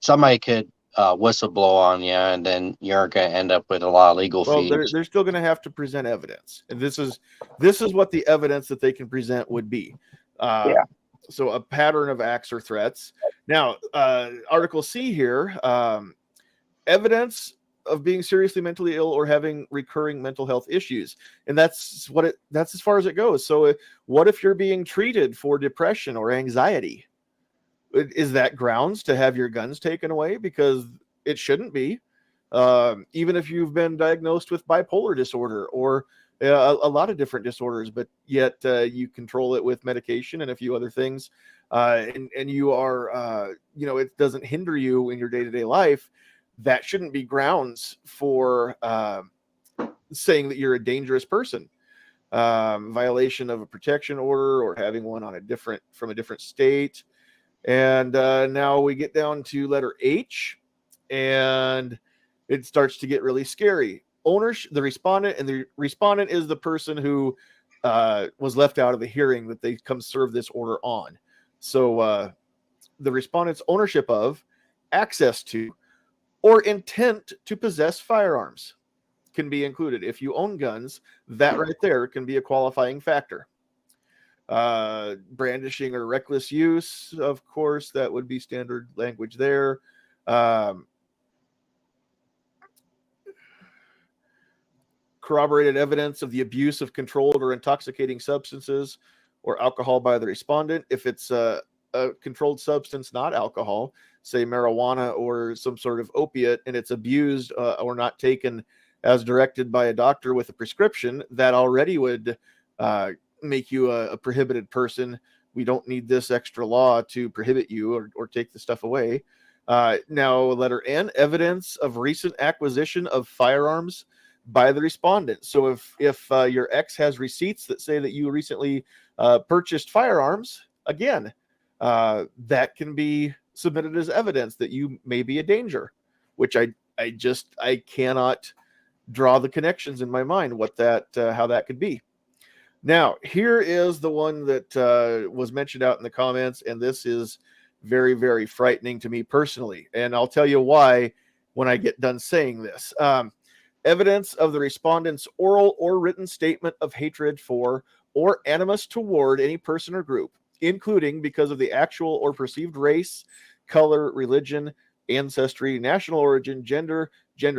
somebody could whistleblow on you, and then you're going to end up with a lot of legal Well, fees. they're still going to have to present evidence, and this is what the evidence that they can present would be. Yeah. So a pattern of acts or threats. Now, Article C here, evidence of being seriously mentally ill or having recurring mental health issues, and that's as far as it goes. So, what if you're being treated for depression or anxiety? Is that grounds to have your guns taken away? Because it shouldn't be. Even if you've been diagnosed with bipolar disorder or a lot of different disorders, but yet you control it with medication and a few other things, and you are, it doesn't hinder you in your day-to-day life, that shouldn't be grounds for saying that you're a dangerous person. Violation of a protection order or having one on from a different state. And now we get down to letter H, and it starts to get really scary. The respondent, and the respondent is the person who was left out of the hearing that they come serve this order on. So the respondent's ownership of, access to, or intent to possess firearms can be included. If you own guns, that right there can be a qualifying factor. Brandishing or reckless use, of course, that would be standard language there. Corroborated evidence of the abuse of controlled or intoxicating substances or alcohol by the respondent. If it's a controlled substance, not alcohol, say marijuana or some sort of opiate, and it's abused or not taken as directed by a doctor with a prescription, that already would make you a prohibited person. We don't need this extra law to prohibit you or take the stuff away. Now, letter N, evidence of recent acquisition of firearms by the respondent. So if your ex has receipts that say that you recently purchased firearms, again, that can be submitted as evidence that you may be a danger, which I cannot draw the connections in my mind how that could be. Now, here is the one that was mentioned out in the comments, and this is very, very frightening to me personally, and I'll tell you why when I get done saying this. Evidence of the respondent's oral or written statement of hatred for or animus toward any person or group, including because of the actual or perceived race, color, religion, ancestry, national origin, gender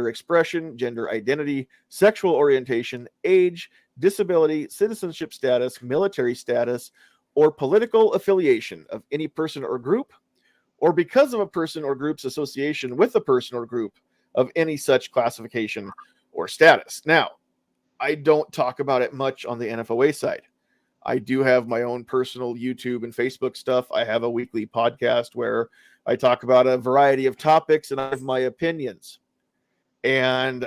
expression, gender identity, sexual orientation, age, disability, citizenship status, military status, or political affiliation of any person or group, or because of a person or group's association with a person or group of any such classification or status. Now, I don't talk about it much on the NFOA side. I do have my own personal YouTube and Facebook stuff. I have a weekly podcast where I talk about a variety of topics and I have my opinions. And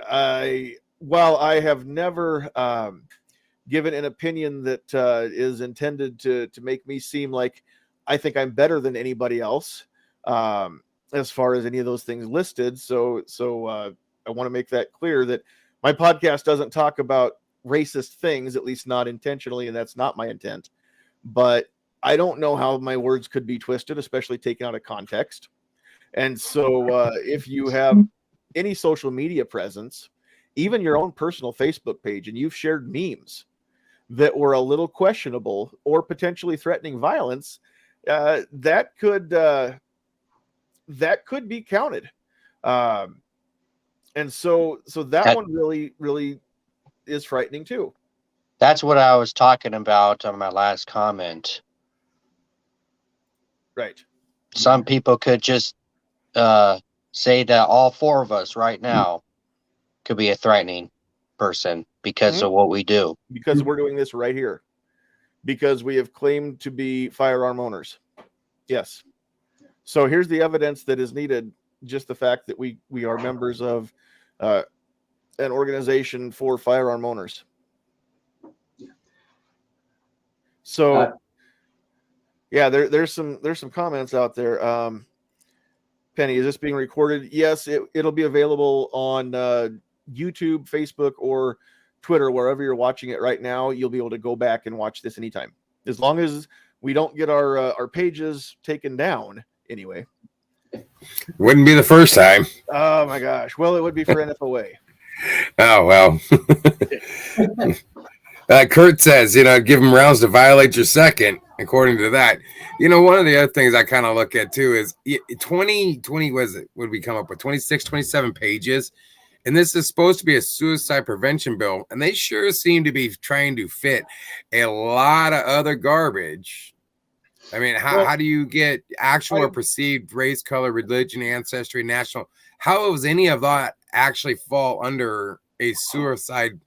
while I have never given an opinion that is intended to make me seem like I think I'm better than anybody else, as far as any of those things listed. So I want to make that clear that my podcast doesn't talk about racist things, at least not intentionally, and that's not my intent. But I don't know how my words could be twisted, especially taken out of context. And so if you have any social media presence, even your own personal Facebook page, and you've shared memes that were a little questionable or potentially threatening violence, that could be counted. And so that one really, really is frightening too. That's what I was talking about on my last comment. Right. Some people could just say that all four of us right now could be a threatening person because of what we do. Because we're doing this right here. Because we have claimed to be firearm owners. Yes. So here's the evidence that is needed. Just the fact that we are members of an organization for firearm owners. So yeah, there's some comments out there. Penny, is this being recorded? Yes, it'll be available on YouTube, Facebook, or Twitter, wherever you're watching it right now. You'll be able to go back and watch this anytime, as long as we don't get our pages taken down. Anyway. Wouldn't be the first time. Oh my gosh. Well, it would be for NFOA. Oh, well. Kurt says, give them rounds to violate your second, according to that. One of the other things I kind of look at too is 20, would we come up with 26, 27 pages. And this is supposed to be a suicide prevention bill. And they sure seem to be trying to fit a lot of other garbage. I mean, how do you get actual or perceived race, color, religion, ancestry, national? How does any of that actually fall under a suicide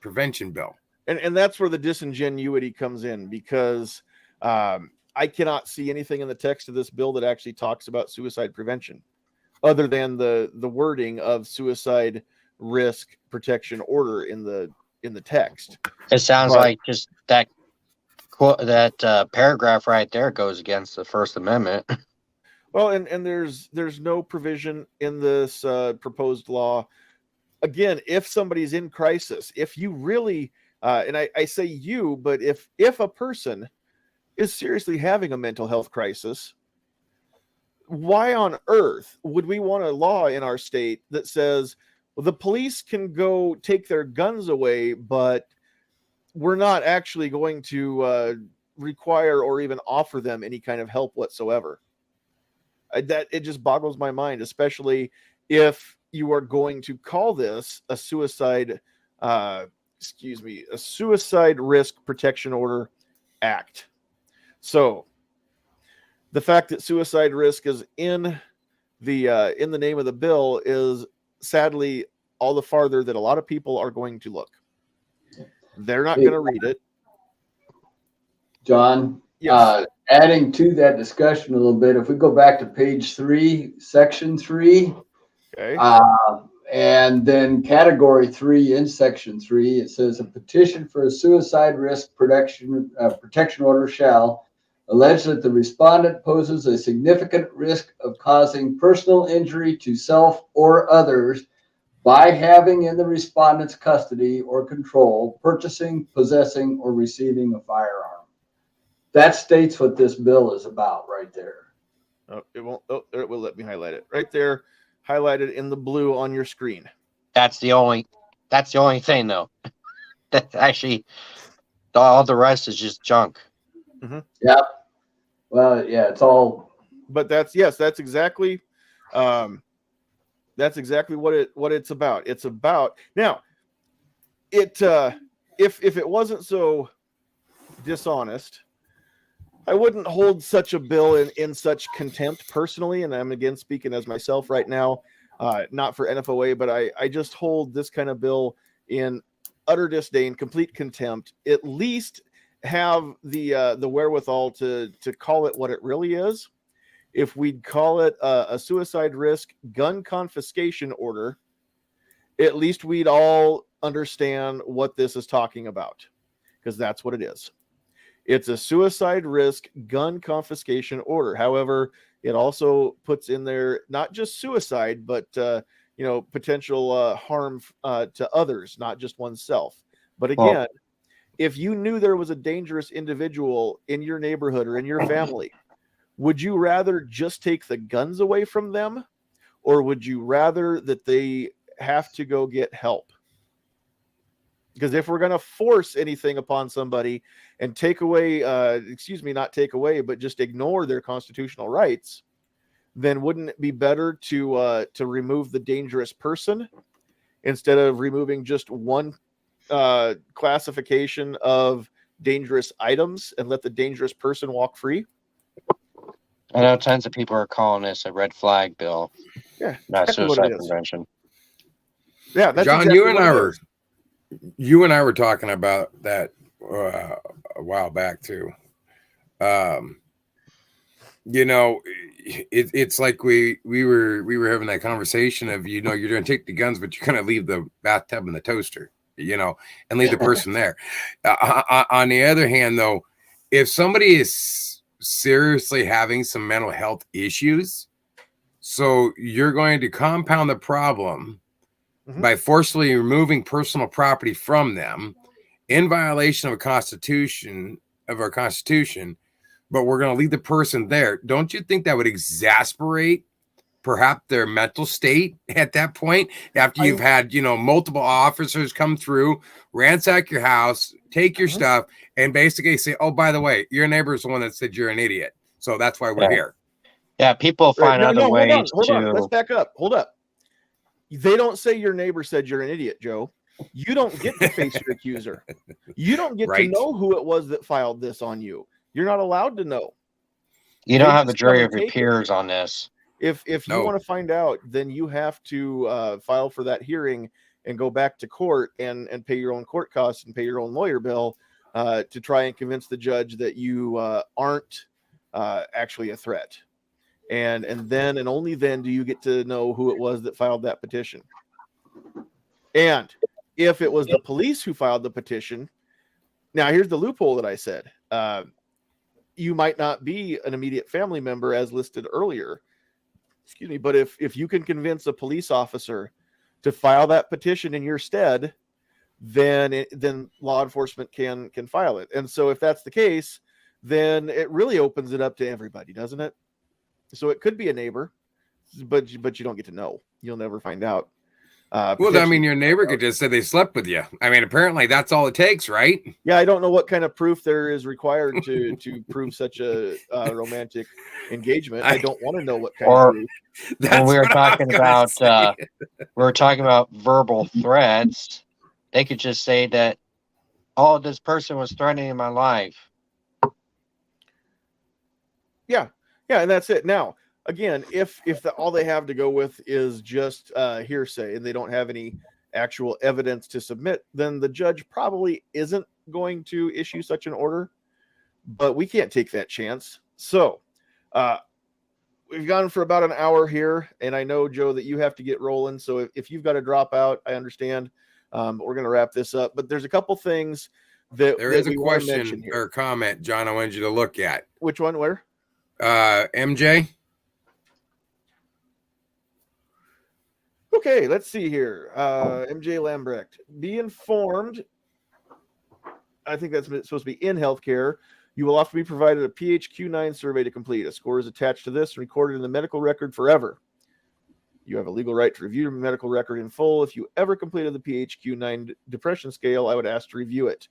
prevention bill? And that's where the disingenuity comes in, because I cannot see anything in the text of this bill that actually talks about suicide prevention, other than the wording of suicide risk protection order in the text. It sounds like just that paragraph right there goes against the First Amendment. Well, and there's no provision in this proposed law. Again, if somebody's in crisis, if you really, and I say you, but if a person is seriously having a mental health crisis, why on earth would we want a law in our state that says, well, the police can go take their guns away, but we're not actually going to require or even offer them any kind of help whatsoever? That it just boggles my mind, especially if you are going to call this a suicide risk protection order act. So the fact that suicide risk is in the name of the bill is sadly all the farther that a lot of people are going to look. They're not going to read it. John, Yes. Adding to that discussion a little bit, if we go back to page 3, section 3, Okay. and then category 3 in section 3, it says a petition for a suicide risk protection order shall allege that the respondent poses a significant risk of causing personal injury to self or others by having in the respondent's custody or control, purchasing, possessing, or receiving a firearm. That states what this bill is about right there. Oh, it won't. Oh, it will let me highlight it right there, highlighted in the blue on your screen. That's the only thing, though. That actually, all the rest is just junk. Mm-hmm. Yeah. Well, yeah, it's all. But that's exactly what it's about. It's about now. It if it wasn't so dishonest, I wouldn't hold such a bill in such contempt personally, and I'm again speaking as myself right now, not for NFOA, but I just hold this kind of bill in utter disdain, complete contempt. At least have the wherewithal to call it what it really is. If we'd call it a suicide risk gun confiscation order, at least we'd all understand what this is talking about, because that's what it is. It's a suicide risk gun confiscation order. However, it also puts in there not just suicide, but potential harm to others, not just oneself. But again, if you knew there was a dangerous individual in your neighborhood or in your family, would you rather just take the guns away from them, or would you rather that they have to go get help? Because if we're going to force anything upon somebody and take away, not take away, but just ignore their constitutional rights, then wouldn't it be better to remove the dangerous person instead of removing just one classification of dangerous items and let the dangerous person walk free? I know tons of people are calling this a red flag bill. Yeah, not exactly suicide prevention. Yeah, that's John, exactly you and I were talking about that a while back too. It's like we were having that conversation of you're going to take the guns, but you're going to leave the bathtub and the toaster, and leave the person there. On the other hand, though, if somebody is seriously having some mental health issues, so you're going to compound the problem by forcibly removing personal property from them in violation of our Constitution, but we're going to leave the person there. Don't you think that would exasperate perhaps their mental state at that point, after you've had, multiple officers come through, ransack your house, take your stuff, and basically say, oh, by the way, your neighbor's the one that said you're an idiot. So that's why we're here. Yeah, people find other ways hold on. Let's to. back up. Hold up. They don't say your neighbor said you're an idiot, Joe. You don't get to face your accuser. You don't get to know who it was that filed this on you. You're not allowed to know. You don't have the jury of your peers on this. If you want to find out, then you have to file for that hearing and go back to court and pay your own court costs and pay your own lawyer bill to try and convince the judge that you aren't actually a threat. And then and only then do you get to know who it was that filed that petition. And if it was the police who filed the petition, now here's the loophole that I said. You might not be an immediate family member as listed earlier. Excuse me, but if you can convince a police officer to file that petition in your stead, then law enforcement can file it. And so if that's the case, then it really opens it up to everybody, doesn't it? So it could be a neighbor, but you don't get to know. You'll never find out. Well, I mean, your neighbor could just say they slept with you. I mean, apparently that's all it takes, right? Yeah, I don't know what kind of proof there is required to prove such a romantic engagement. I don't want to know what kind of proof. When we were talking about verbal threats, they could just say that, oh, this person was threatening my life. Yeah, and that's it. Now, again, if all they have to go with is just hearsay and they don't have any actual evidence to submit, then the judge probably isn't going to issue such an order. But we can't take that chance. So we've gone for about an hour here, and I know, Joe, that you have to get rolling. So if you've got to drop out, I understand. We're going to wrap this up. But there's a couple things that there is a question or comment, John, I wanted you to look at. Which one? Where? MJ. Okay, let's see here. MJ Lambrecht. Be informed. I think that's supposed to be in healthcare. You will often be provided a PHQ-9 survey to complete. A score is attached to this and recorded in the medical record forever. You have a legal right to review your medical record in full. If you ever completed the PHQ-9 depression scale, I would ask to review it.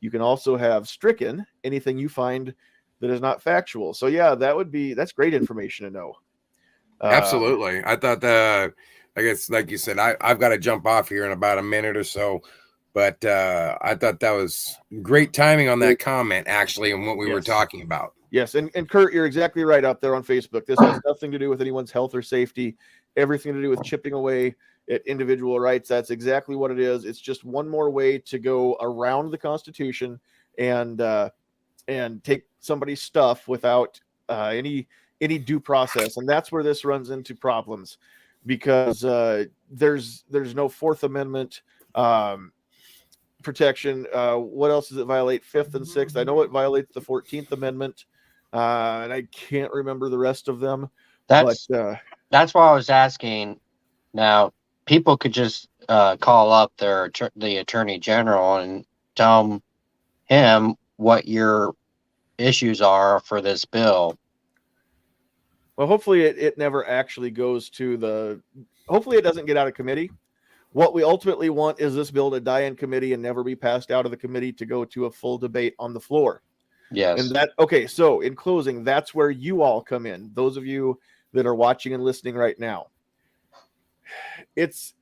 You can also have stricken anything you find that is not factual. So yeah, that's great information to know. Absolutely. I thought I guess, like you said, I've got to jump off here in about a minute or so, but I thought that was great timing on that comment, actually, and what we were talking about. Yes, and Kurt, you're exactly right out there on Facebook. This has nothing to do with anyone's health or safety, everything to do with chipping away at individual rights. That's exactly what it is. It's just one more way to go around the Constitution and take somebody's stuff without any due process. And that's where this runs into problems. Because there's no Fourth Amendment protection. What else does it violate? Fifth and Sixth. I know it violates the 14th Amendment, and I can't remember the rest of them. That's why I was asking. Now, people could just call up the Attorney General and tell him what your issues are for this bill. Well, hopefully it never actually goes to hopefully it doesn't get out of committee. What we ultimately want is this bill to die in committee and never be passed out of the committee to go to a full debate on the floor. Yes. And so in closing, that's where you all come in. Those of you that are watching and listening right now. It's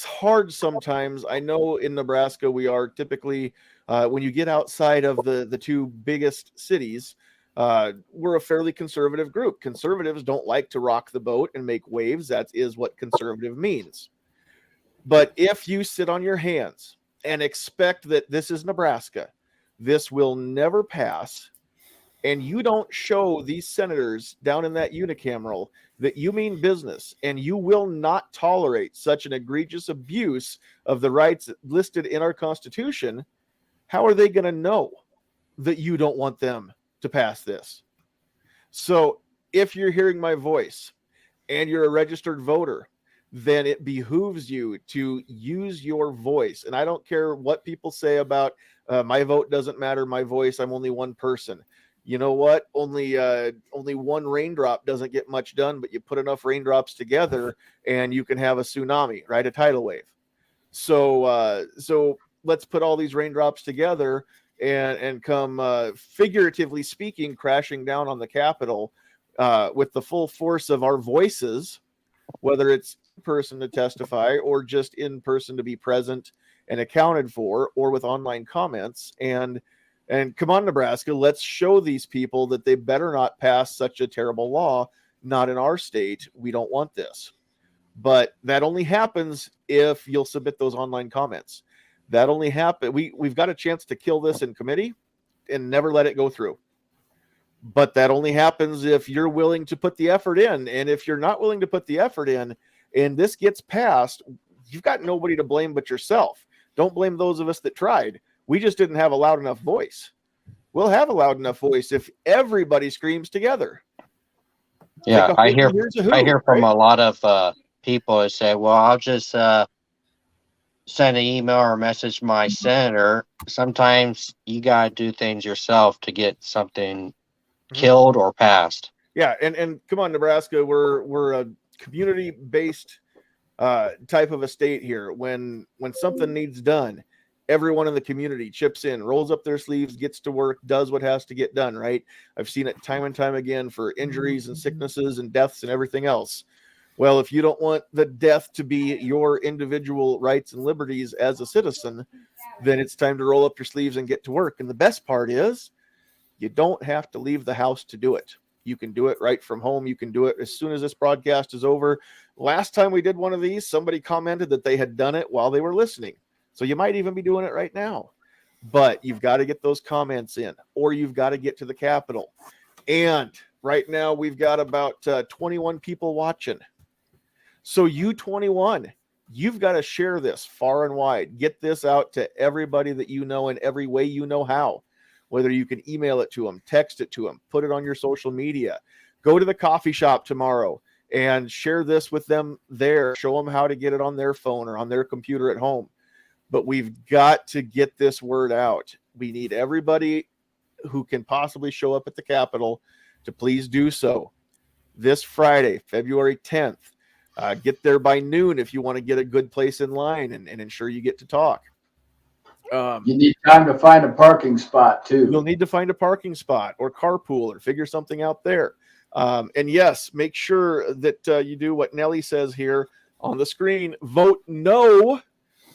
hard sometimes. I know in Nebraska, we are typically, when you get outside of the two biggest cities, we're a fairly conservative group. Conservatives don't like to rock the boat and make waves. That is what conservative means. But if you sit on your hands and expect that this is Nebraska, this will never pass, and you don't show these senators down in that unicameral that you mean business and you will not tolerate such an egregious abuse of the rights listed in our Constitution, how are they going to know that you don't want them to pass this? So if you're hearing my voice and you're a registered voter, then it behooves you to use your voice. And I don't care what people say about my vote doesn't matter, my voice, I'm only one person. you know what? Only one raindrop doesn't get much done, but you put enough raindrops together and you can have a tsunami, right? A tidal wave. So let's put all these raindrops together and come, figuratively speaking, crashing down on the Capitol with the full force of our voices, whether it's in person to testify or just in person to be present and accounted for, or with online comments. And come on, Nebraska, let's show these people that they better not pass such a terrible law. Not in our state. We don't want this. But that only happens if you'll submit those online comments. That only happen. We've got a chance to kill this in committee and never let it go through. But that only happens if you're willing to put the effort in. And if you're not willing to put the effort in and this gets passed, you've got nobody to blame but yourself. Don't blame those of us that tried. We just didn't have a loud enough voice. We'll have a loud enough voice if everybody screams together. Yeah, Like I hear from right? a lot of people that say, well, I'll just send an email or message my senator. Sometimes you got to do things yourself to get something killed or passed. Yeah, and come on, Nebraska, we're a community-based type of a state here. When something needs done, everyone in the community chips in, rolls up their sleeves, gets to work, does what has to get done, right? I've seen it time and time again for injuries and sicknesses and deaths and everything else. Well, if you don't want the death to be your individual rights and liberties as a citizen, then it's time to roll up your sleeves and get to work. And the best part is you don't have to leave the house to do it. You can do it right from home. You can do it as soon as this broadcast is over. Last time we did one of these, somebody commented that they had done it while they were listening. So you might even be doing it right now. But you've got to get those comments in, or you've got to get to the Capitol. And right now we've got about 21 people watching. So you 21, you've got to share this far and wide. Get this out to everybody that you know in every way you know how. Whether you can email it to them, text it to them, put it on your social media. Go to the coffee shop tomorrow and share this with them there. Show them how to get it on their phone or on their computer at home. But we've got to get this word out. We need everybody who can possibly show up at the Capitol to please do so. This Friday, February 10th. Get there by noon if you want to get a good place in line and ensure you get to talk. You need time to find a parking spot too. You'll need to find a parking spot or carpool or figure something out there. And yes, make sure that you do what Nellie says here on the screen. Vote no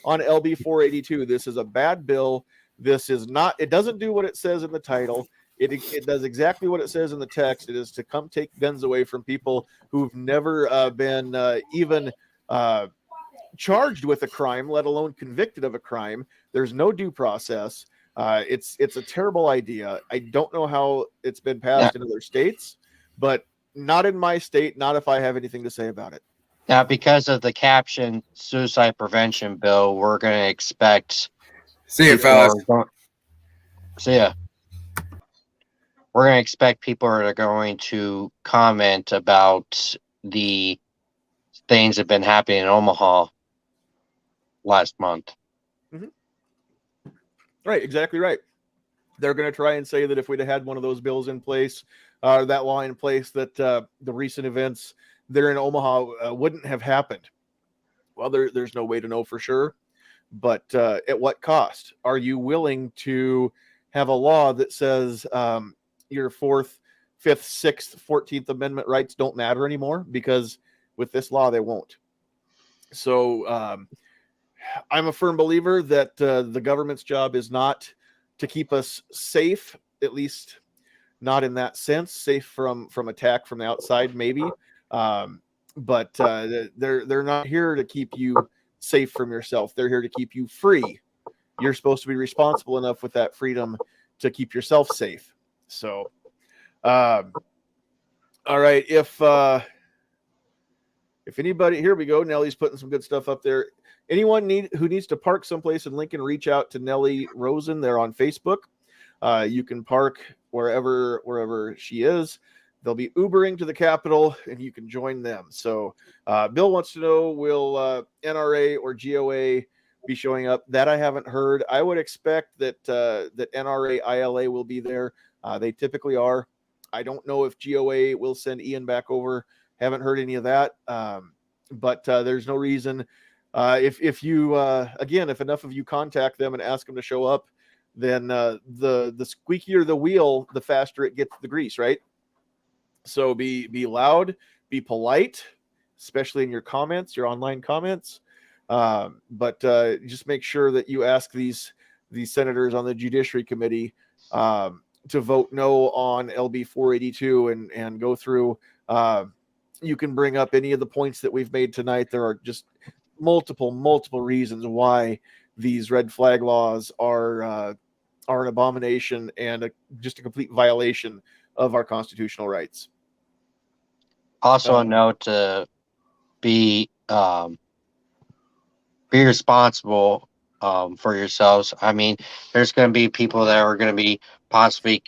on LB482. This is a bad bill. This is not, it doesn't do what it says in the title. It does exactly what it says in the text. It is to come take guns away from people who've never been even charged with a crime, let alone convicted of a crime. There's no due process. It's a terrible idea. I don't know how it's been passed in other states, but not in my state, not if I have anything to say about it. Now, because of the caption suicide prevention bill, we're going to expect. See you, fellas. See ya. We're going to expect people are going to comment about the things that have been happening in Omaha last month. Mm-hmm. Right, exactly right. They're going to try and say that if we'd have had one of those bills in place, that law in place, that the recent events there in Omaha wouldn't have happened. Well, there's no way to know for sure, but at what cost? Are you willing to have a law that says your 4th, 5th, 6th, 14th Amendment rights don't matter anymore? Because with this law, they won't. So I'm a firm believer that the government's job is not to keep us safe, at least not in that sense, safe from attack from the outside, maybe. But they're not here to keep you safe from yourself. They're here to keep you free. You're supposed to be responsible enough with that freedom to keep yourself safe. So, all right. If anybody, here we go. Nellie's putting some good stuff up there. Anyone who needs to park someplace in Lincoln, reach out to Nellie Rosen. They're on Facebook. You can park wherever she is. They'll be Ubering to the Capitol, and you can join them. So Bill wants to know, will NRA or GOA be showing up? That I haven't heard. I would expect that NRA ILA will be there. They typically are. I don't know if GOA will send Ian back over. Haven't heard any of that. But there's no reason. If you again, if enough of you contact them and ask them to show up, then the squeakier the wheel, the faster it gets the grease, right? So be loud, be polite, especially in your comments, your online comments. But just make sure that you ask these senators on the Judiciary Committee to vote no on LB482 and go through. You can bring up any of the points that we've made tonight. There are just multiple reasons why these red flag laws are an abomination and just a complete violation of our constitutional rights. Also, a note to be responsible for yourselves. I mean, there's going to be people that are going to be possibly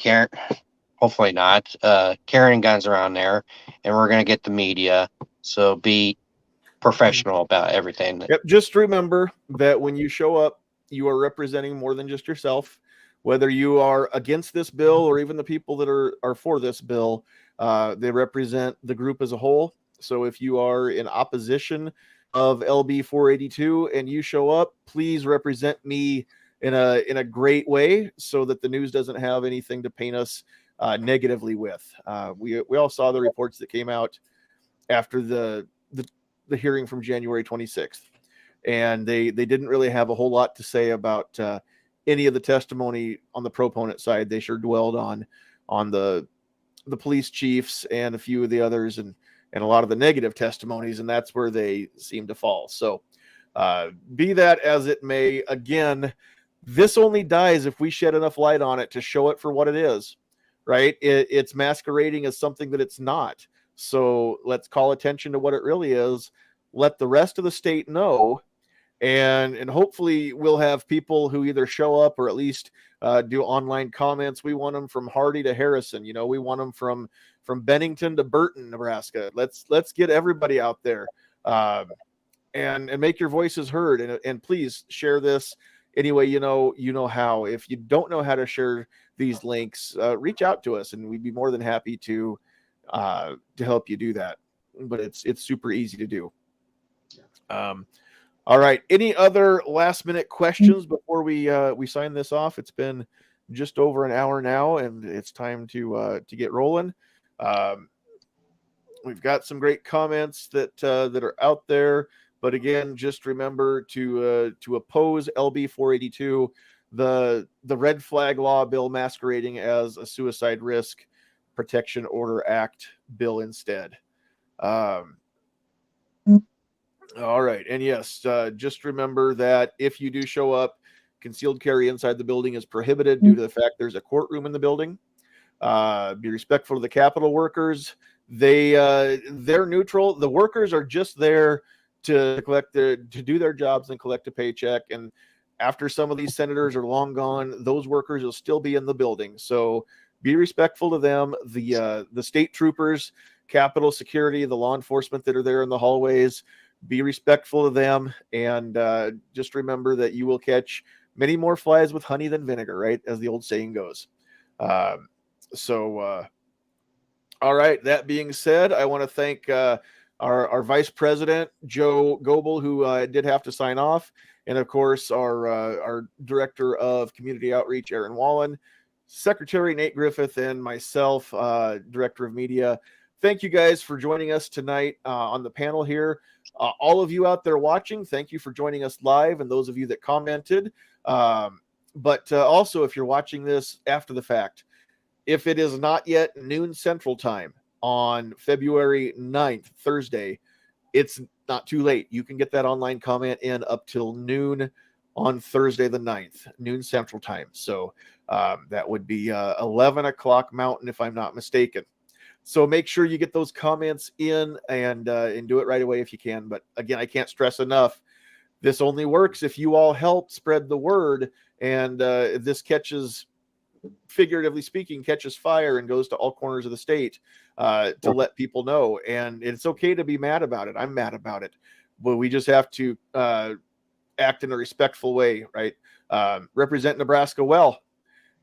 hopefully not carrying guns around there, and we're going to get the media. So be professional about everything. Yep. Just remember that when you show up, you are representing more than just yourself. Whether you are against this bill or even the people that are for this bill, they represent the group as a whole. So if you are in opposition of LB 482 and you show up, please represent me in a great way so that the news doesn't have anything to paint us negatively with. We all saw the reports that came out after the hearing from January 26th, and they didn't really have a whole lot to say about any of the testimony on the proponent side. They sure dwelled on the police chiefs and a few of the others and a lot of the negative testimonies, and that's where they seem to fall. So be that as it may, again, this only dies if we shed enough light on it to show it for what it is, right? It's masquerading as something that it's not. So let's call attention to what it really is. Let the rest of the state know, and hopefully we'll have people who either show up or at least do online comments. We want them from Hardy to Harrison. You know, we want them from Bennington to Burton, Nebraska. Let's get everybody out there and make your voices heard. And please share this any way you know how. If you don't know how to share these links, reach out to us, and we'd be more than happy to help you do that. But it's super easy to do. All right. Any other last minute questions before we sign this off? It's been just over an hour now, and it's time to get rolling. We've got some great comments that are out there, but again, just remember to oppose LB 482, the red flag law bill masquerading as a suicide risk protection order act bill instead. All right. And yes, just remember that if you do show up, concealed carry inside the building is prohibited due to the fact there's a courtroom in the building. Be respectful of the Capitol workers. They're neutral. The workers are just there to do their jobs and collect a paycheck. And after some of these senators are long gone, those workers will still be in the building. So be respectful to them. The state troopers, Capitol security, the law enforcement that are there in the hallways, be respectful of them. And just remember that you will catch many more flies with honey than vinegar, right? As the old saying goes. All right. That being said, I want to thank our Vice President, Joe Goebel, who did have to sign off. And of course, our Director of Community Outreach, Aaron Wallen, Secretary Nate Griffith, and myself, Director of Media. Thank you guys for joining us tonight on the panel here. All of you out there watching, thank you for joining us live, and those of you that commented. But also, if you're watching this after the fact, if it is not yet noon Central Time on February 9th, Thursday, it's not too late. You can get that online comment in up till noon on Thursday the 9th, noon Central Time. So that would be 11 o'clock Mountain, if I'm not mistaken. So make sure you get those comments in and do it right away if you can. But again, I can't stress enough, this only works if you all help spread the word. And if this catches, figuratively speaking, catches fire and goes to all corners of the state to let people know. And it's okay to be mad about it. I'm mad about it. But we just have to act in a respectful way, right? Represent Nebraska well.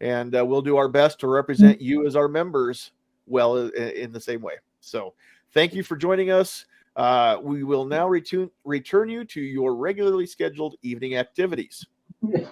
and we'll do our best to represent you as our members well in the same way. So thank you for joining us. We will now return you to your regularly scheduled evening activities.